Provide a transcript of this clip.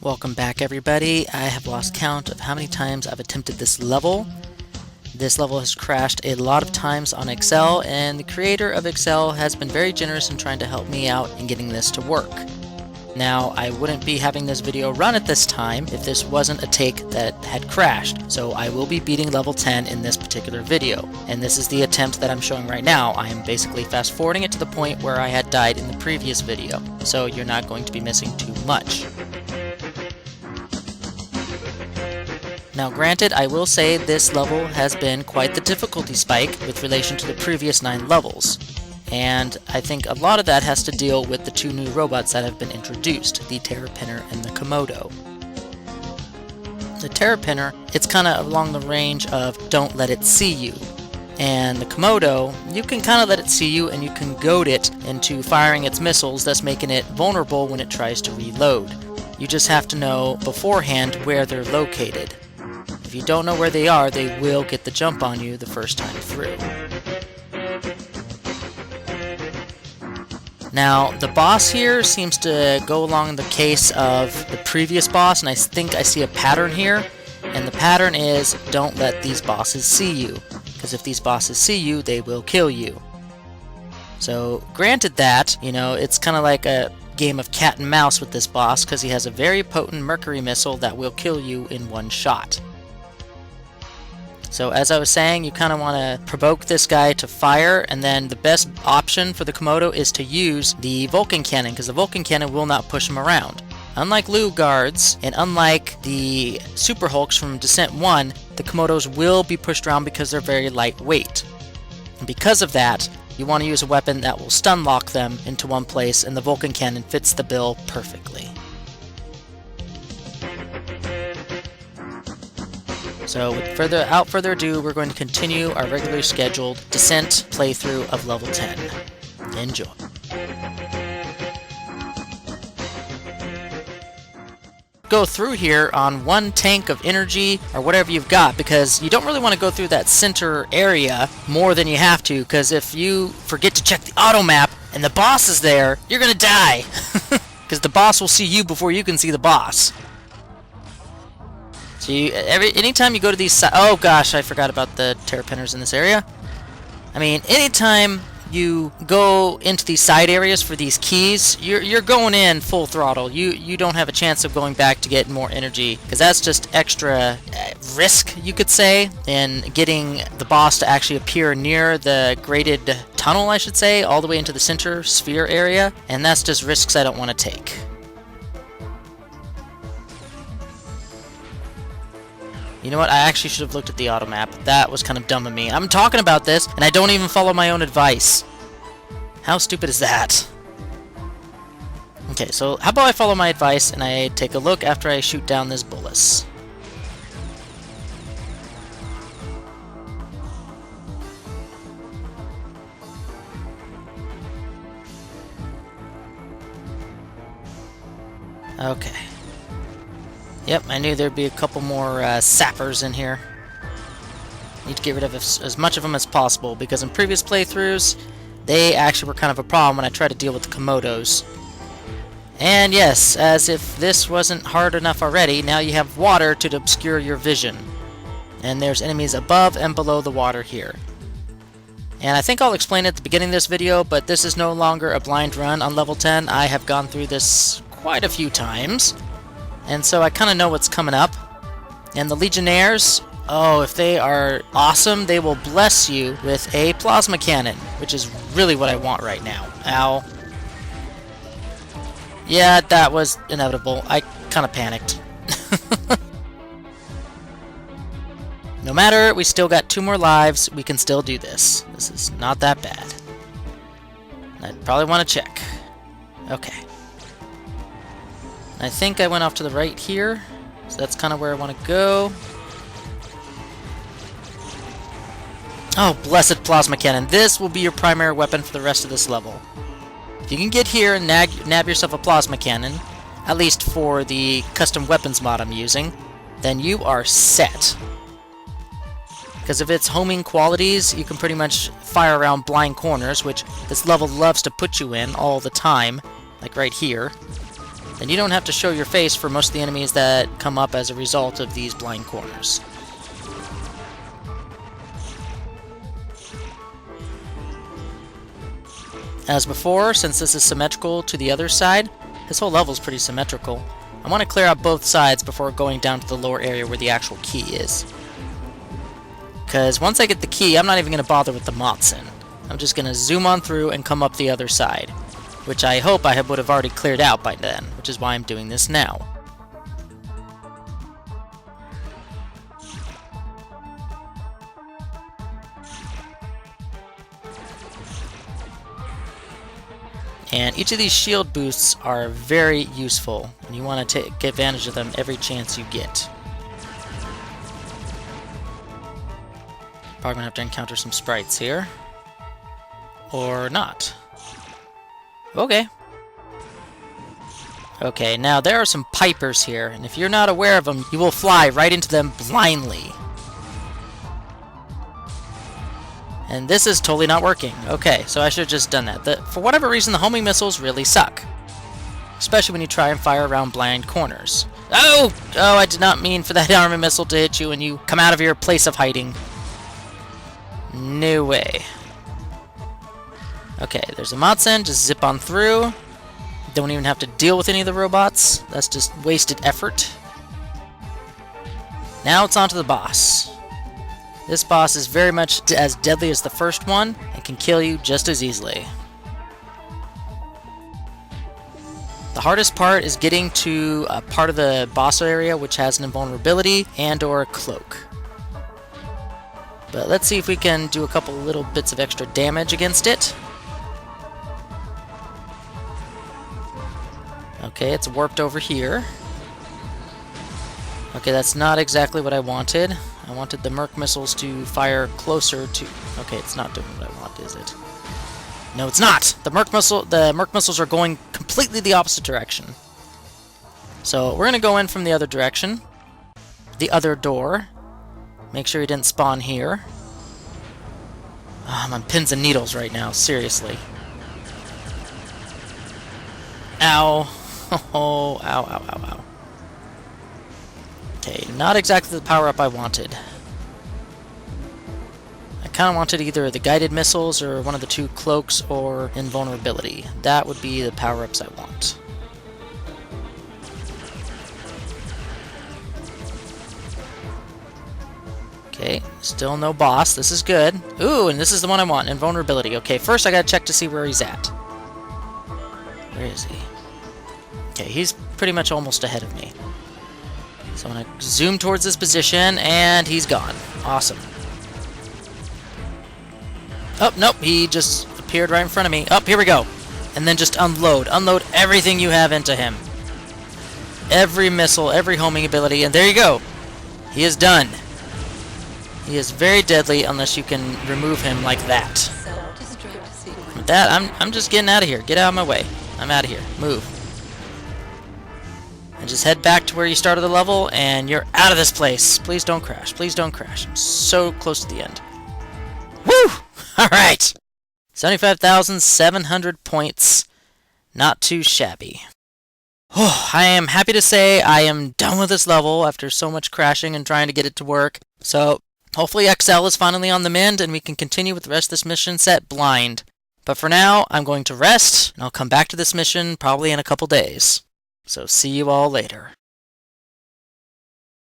Welcome back, everybody. I have lost count of how many times I've attempted this level. This level has crashed a lot of times on Excel, and the creator of Excel has been very generous in trying to help me out in getting this to work. Now, I wouldn't be having this video run at this time if this wasn't a take that had crashed, so I will be beating level 10 in this particular video. And this is the attempt that I'm showing right now. I am basically fast forwarding it to the point where I had died in the previous video, so you're not going to be missing too much. Now granted, I will say this level has been quite the difficulty spike with relation to the previous 9 levels. And I think a lot of that has to deal with the 2 new robots that have been introduced, the Terrapinner and the Komodo. The Terrapinner, it's kind of along the range of don't let it see you. And the Komodo, you can kind of let it see you and you can goad it into firing its missiles, thus making it vulnerable when it tries to reload. You just have to know beforehand where they're located. If you don't know where they are, they will get the jump on you the first time through. Now, the boss here seems to go along the case of the previous boss, and I think I see a pattern here. And the pattern is, don't let these bosses see you. Because if these bosses see you, they will kill you. So, granted that, it's kind of like a game of cat and mouse with this boss, because he has a very potent mercury missile that will kill you in one shot. So as I was saying, you kind of want to provoke this guy to fire, and then the best option for the Komodo is to use the Vulcan Cannon, because the Vulcan Cannon will not push him around. Unlike Lu Guards, and unlike the Super Hulks from Descent 1, the Komodos will be pushed around because they're very lightweight. And because of that, you want to use a weapon that will stun lock them into one place, and the Vulcan Cannon fits the bill perfectly. So without further ado, we're going to continue our regularly scheduled Descent playthrough of level 10. Enjoy. Go through here on 1 tank of energy or whatever you've got, because you don't really want to go through that center area more than you have to, because if you forget to check the auto map and the boss is there, you're gonna die. Because the boss will see you before you can see the boss. So anytime you go to these oh gosh, I forgot about the Terrapinners in this area. I mean, anytime you go into these side areas for these keys, you're going in full throttle. You don't have a chance of going back to get more energy, because that's just extra risk, you could say, in getting the boss to actually appear near the graded tunnel, I should say, all the way into the center sphere area, and that's just risks I don't want to take. You know what, I actually should have looked at the auto map. That was kind of dumb of me. I'm talking about this, and I don't even follow my own advice. How stupid is that? Okay, so how about I follow my advice, and I take a look after I shoot down this bullets. Okay. Yep, I knew there'd be a couple more sappers in here. Need to get rid of as much of them as possible, because in previous playthroughs, they actually were kind of a problem when I tried to deal with the Komodos. And yes, as if this wasn't hard enough already, now you have water to obscure your vision. And there's enemies above and below the water here. And I think I'll explain it at the beginning of this video, but this is no longer a blind run on level 10. I have gone through this quite a few times. And so I kind of know what's coming up. And the Legionnaires, oh, if they are awesome, they will bless you with a plasma cannon, which is really what I want right now. Ow. Yeah, that was inevitable. I kind of panicked. No matter, we still got 2 more lives. We can still do this. This is not that bad. I probably want to check. Okay. I think I went off to the right here, so that's kind of where I want to go. Oh, blessed plasma cannon. This will be your primary weapon for the rest of this level. If you can get here and nab yourself a plasma cannon, at least for the custom weapons mod I'm using, then you are set. Because of its homing qualities, you can pretty much fire around blind corners, which this level loves to put you in all the time, like right here. then you don't have to show your face for most of the enemies that come up as a result of these blind corners. As before, since this is symmetrical to the other side, this whole level is pretty symmetrical. I want to clear out both sides before going down to the lower area where the actual key is. Because once I get the key, I'm not even going to bother with the Motsin. I'm just going to zoom on through and come up the other side, which I hope I would have already cleared out by then, which is why I'm doing this now. And each of these shield boosts are very useful, and you want to take advantage of them every chance you get. Probably gonna have to encounter some sprites here. Or not. Okay. Okay, now there are some pipers here, and if you're not aware of them, you will fly right into them blindly. And this is totally not working. Okay, so I should have just done that. For whatever reason, the homing missiles really suck. Especially when you try and fire around blind corners. Oh! Oh, I did not mean for that armor missile to hit you and you come out of your place of hiding. No way. Okay, there's a Motsin. Just zip on through. Don't even have to deal with any of the robots. That's just wasted effort. Now it's on to the boss. This boss is very much as deadly as the first one and can kill you just as easily. The hardest part is getting to a part of the boss area which has an invulnerability and or a cloak. But let's see if we can do a couple little bits of extra damage against it. Okay, it's warped over here. Okay, that's not exactly what I wanted. I wanted the Merc missiles to fire closer to... Okay, it's not doing what I want, is it? No, it's not! The Merc missiles are going completely the opposite direction. So, we're going to go in from the other direction. The other door. Make sure he didn't spawn here. Oh, I'm on pins and needles right now, seriously. Ow. Oh, ow, ow, ow, ow. Okay, not exactly the power-up I wanted. I kind of wanted either the guided missiles or one of the two cloaks or invulnerability. That would be the power-ups I want. Okay, still no boss. This is good. Ooh, and this is the one I want, invulnerability. Okay, first I gotta check to see where he's at. Where is he? Okay, he's pretty much almost ahead of me. So I'm going to zoom towards this position, and he's gone. Awesome. Oh, nope, he just appeared right in front of me. Oh, here we go. And then just unload. Unload everything you have into him. Every missile, every homing ability, and there you go. He is done. He is very deadly unless you can remove him like that. With that, I'm just getting out of here. Get out of my way. I'm out of here. Move. And just head back to where you started the level, and you're out of this place. Please don't crash. Please don't crash. I'm so close to the end. Woo! Alright! 75,700 points. Not too shabby. Oh, I am happy to say I am done with this level after so much crashing and trying to get it to work. So, hopefully XL is finally on the mend, and we can continue with the rest of this mission set blind. But for now, I'm going to rest, and I'll come back to this mission probably in a couple days. So see you all later.